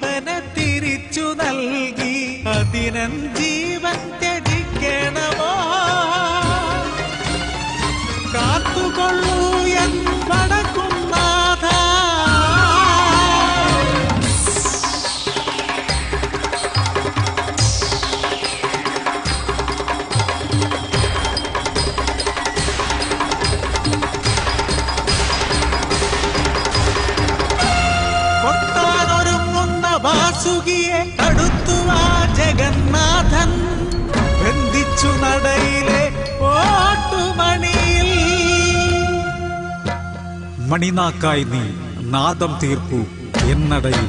ജീവനെ തിരിച്ചു നൽകി അതിനൻ ജീവൻ ത്യജിക്കണമോ കാത്തുകൊള്ളൂ എൻ വടക്കുംനാഥ വാസുകിയെ തടുത്തു ആ ജഗന്നാഥൻ ബന്ധിച്ചു നടയിലെ ഓട്ടുമണിയിൽ മണിനാക്കായി നീ നാദം തീർപ്പു എന്നടയിൽ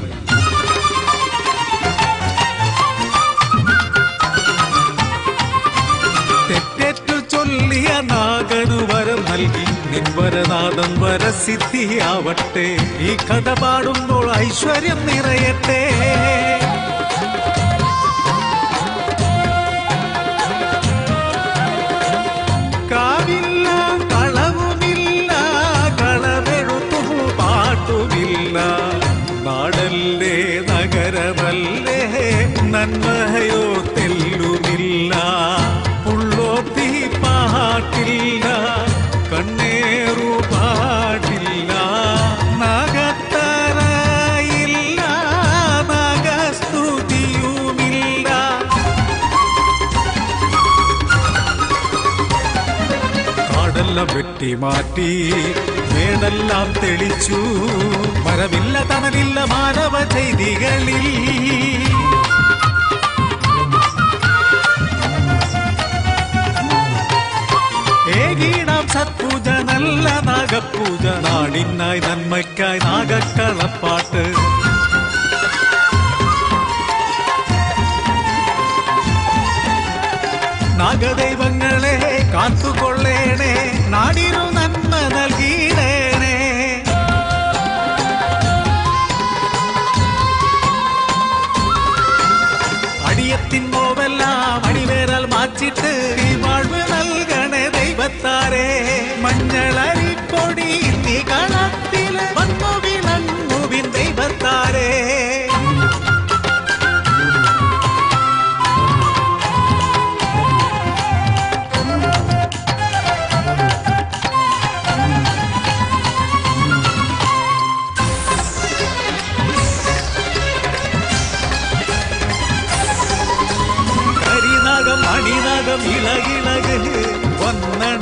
തെറ്റേറ്റു ചൊല്ലിയ നാഗനു വരം നൽകി നിൻവരനാദം വരസിദ്ധിയാവട്ടെ ഈ കഥ പാടുമ്പോൾ ഐശ്വര്യം നിറയട്ടെ കാവില്ല കളവുമില്ല കളവെഴുത്തു പാട്ടുമില്ല നാടല്ലേ നഗരമല്ലേ നന്മയോ തെല്ലുമില്ല പുള്ളോത്തി പാട്ടില്ല കണ്ണേറു പാടില്ല നഗത്തറയില്ല നഗസ്തുതിയുമില്ല കാടെല്ലാം വെട്ടി മാറ്റി മേടെല്ലാം തെളിച്ചു മരമില്ല തണലില്ല മാനവ ചെയ്തികളിൽ ഏകീടാം സത്പൂജ നല്ല നാഗപ്പൂജ നാടിനായി നന്മയ്ക്കായി നാഗക്കളപ്പാട്ട് നാഗദൈവങ്ങളെ കാത്തുകൊള്ളേണേ നാടിനു നന്മ നൽകിയിടേണേ അടിയത്തിൻ നോവെല്ലാം അടിവേരാൽ മാച്ചിട്ട് ഈ വാഴ്വ് നൽകണേ ദൈവത്താരേ മഞ്ഞളരിപ്പൊടി നീ കളത്തില് വന്നു വിളങ്ങുവിൻ ദൈവത്താരേ കരിനാഗം അണിനാഗം ഇളകിളക് വന്നണ